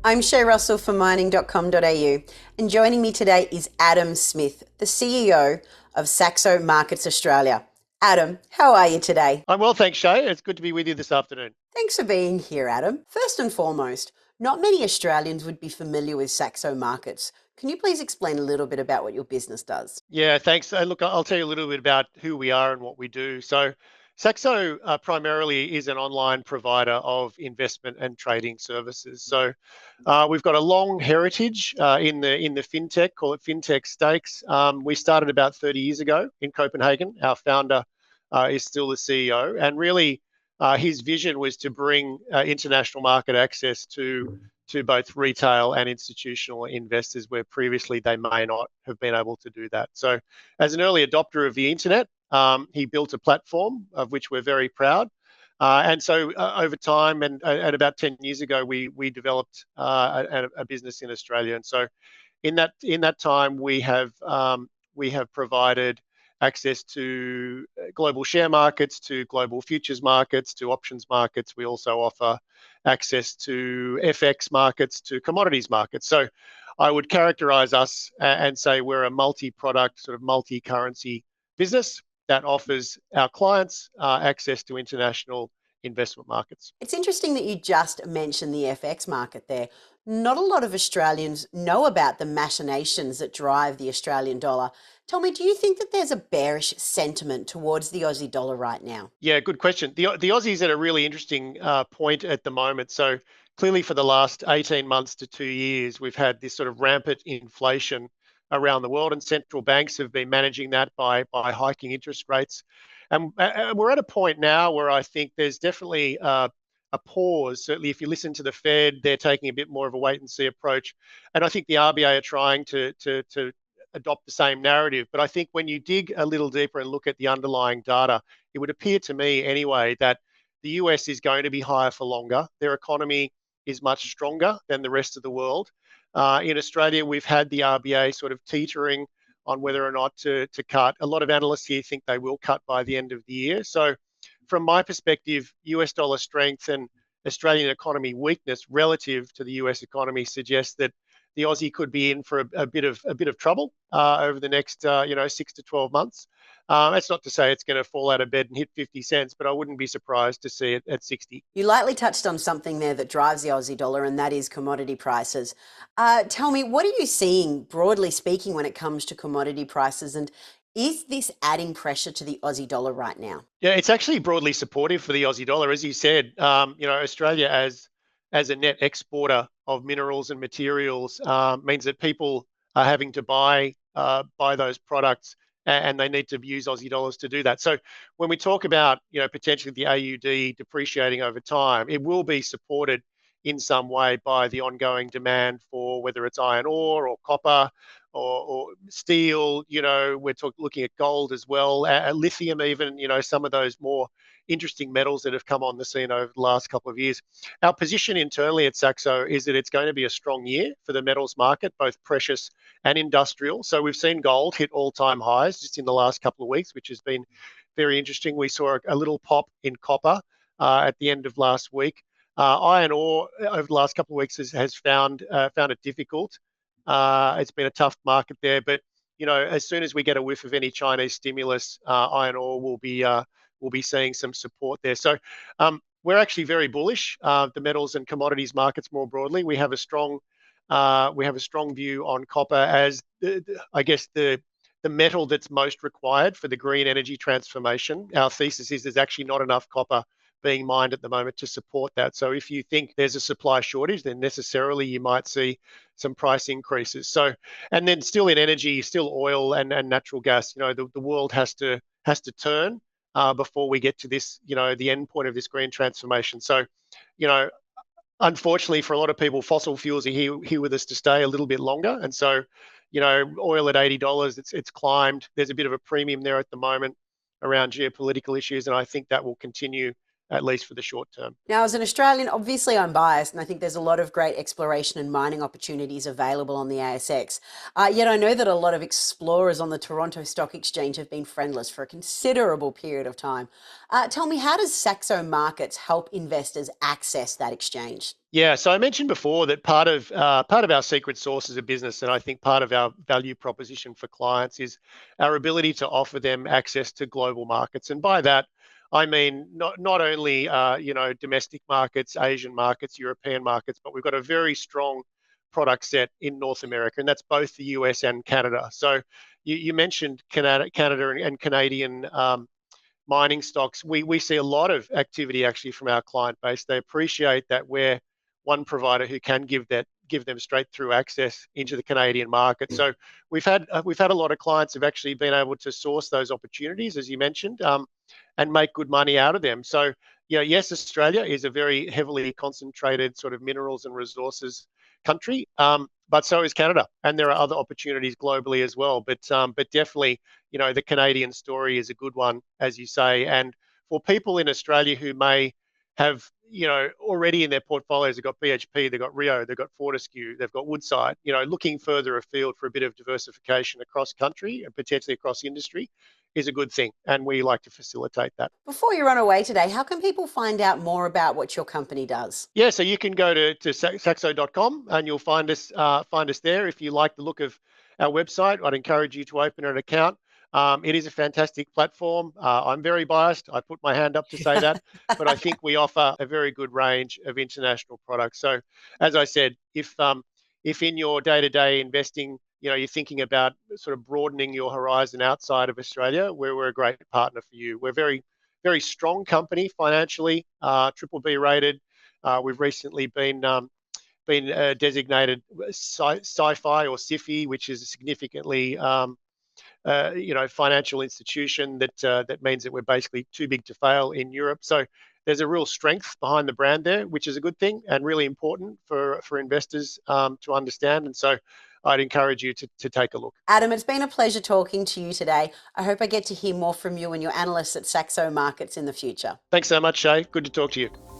I'm Shay Russell for mining.com.au, and joining me today is Adam Smith, the CEO of Saxo Markets Australia. Adam, how are you today? I'm well, thanks, Shay. It's good to be with you this afternoon. Thanks for being here, Adam. First and foremost, not many Australians would be familiar with Saxo Markets. Can you please explain a little bit about what your business does? Yeah, thanks. Look, I'll tell you a little bit about who we are and what we do. So, Saxo primarily is an online provider of investment and trading services. So, we've got a long heritage in the fintech, call it fintech stakes. We started about 30 years ago in Copenhagen. Our founder is still the CEO, and really, his vision was to bring international market access to both retail and institutional investors where previously they may not have been able to do that. So, as an early adopter of the internet, he built a platform of which we're very proud. And so over time, and about 10 years ago, we developed a business in Australia. And so in that time, we have provided access to global share markets, to global futures markets, to options markets. We also offer access to FX markets, to commodities markets. So I would characterize us and say we're a multi-product, sort of multi-currency business that offers our clients access to international investment markets. It's interesting that you just mentioned the FX market there. Not a lot of Australians know about the machinations that drive the Australian dollar. Tell me, do you think that there's a bearish sentiment towards the Aussie dollar right now? Yeah, good question. The Aussie's at a really interesting point at the moment. So clearly, for the last 18 months to 2 years, we've had this sort of rampant inflation around the world, and central banks have been managing that by hiking interest rates. And we're at a point now where I think there's definitely a pause. Certainly, if you listen to the Fed, they're taking a bit more of a wait and see approach, and I think the RBA are trying to adopt the same narrative. But I think when you dig a little deeper and look at the underlying data, it would appear to me anyway that the US is going to be higher for longer. Their economy is much stronger than the rest of the world. In Australia, we've had the RBA sort of teetering on whether or not to cut. A lot of analysts here think they will cut by the end of the year. So, from my perspective, US dollar strength and Australian economy weakness relative to the US economy suggests that the Aussie could be in for a bit of trouble over the next 6 to 12 months. That's not to say it's going to fall out of bed and hit 50 cents, but I wouldn't be surprised to see it at 60. You lightly touched on something there that drives the Aussie dollar, and that is commodity prices. Tell me, what are you seeing, broadly speaking, when it comes to commodity prices? And is this adding pressure to the Aussie dollar right now? Yeah, it's actually broadly supportive for the Aussie dollar, as you said. Australia as a net exporter of minerals and materials means that people are having to buy those products, and they need to use Aussie dollars to do that. So when we talk about potentially the AUD depreciating over time, it will be supported in some way by the ongoing demand for whether it's iron ore or copper or steel. We're looking at gold as well, lithium even. Some of those more interesting metals that have come on the scene over the last couple of years. Our position internally at Saxo is that it's going to be a strong year for the metals market, both precious and industrial. So we've seen gold hit all-time highs just in the last couple of weeks, which has been very interesting. We saw a little pop in copper at the end of last week. Iron ore over the last couple of weeks has found it difficult. It's been a tough market there, but as soon as we get a whiff of any Chinese stimulus, iron ore will be seeing some support there. So we're actually very bullish. The metals and commodities markets more broadly. We have a strong view on copper as I guess the metal that's most required for the green energy transformation. Our thesis is there's actually not enough copper being mined at the moment to support that. So if you think there's a supply shortage, then necessarily you might see some price increases. So, and then still in energy, still oil and natural gas. The world has to turn before we get to this, the end point of this green transformation. So, unfortunately for a lot of people, fossil fuels are here with us to stay a little bit longer. And so, oil at $80, it's climbed. There's a bit of a premium there at the moment around geopolitical issues, and I think that will continue at least for the short term. Now, as an Australian, obviously I'm biased, and I think there's a lot of great exploration and mining opportunities available on the ASX. Yet I know that a lot of explorers on the Toronto Stock Exchange have been friendless for a considerable period of time. Tell me, how does Saxo Markets help investors access that exchange? Yeah, so I mentioned before that part of our secret sauce as a business, and I think part of our value proposition for clients is our ability to offer them access to global markets, and by that I mean not only domestic markets, Asian markets, European markets, but we've got a very strong product set in North America, and that's both the US and Canada. So you mentioned Canada and Canadian mining stocks. We see a lot of activity actually from our client base. They appreciate that we're one provider who can give them straight through access into the Canadian market. So we've had a lot of clients who've actually been able to source those opportunities, as you mentioned, and make good money out of them. So yes, Australia is a very heavily concentrated sort of minerals and resources country, but so is Canada, and there are other opportunities globally as well. But definitely, the Canadian story is a good one, as you say, and for people in Australia who may have, already in their portfolios, they've got BHP, they've got Rio, they've got Fortescue, they've got Woodside, looking further afield for a bit of diversification across country and potentially across industry is a good thing. And we like to facilitate that. Before you run away today, how can people find out more about what your company does? Yeah, so you can go to saxo.com and you'll find us there. If you like the look of our website, I'd encourage you to open an account. It is a fantastic platform. I'm very biased. I put my hand up to say that, but I think we offer a very good range of international products. So, as I said, if in your day-to-day investing, you're thinking about sort of broadening your horizon outside of Australia, we're a great partner for you. We're very, very strong company financially, triple B rated. We've recently been designated sci-fi or SIFI, which is a significantly financial institution that means that we're basically too big to fail in Europe. So there's a real strength behind the brand there, which is a good thing and really important for investors to understand. And so I'd encourage you to take a look. Adam, it's been a pleasure talking to you today. I hope I get to hear more from you and your analysts at Saxo Markets in the future. Thanks so much, Shay. Good to talk to you.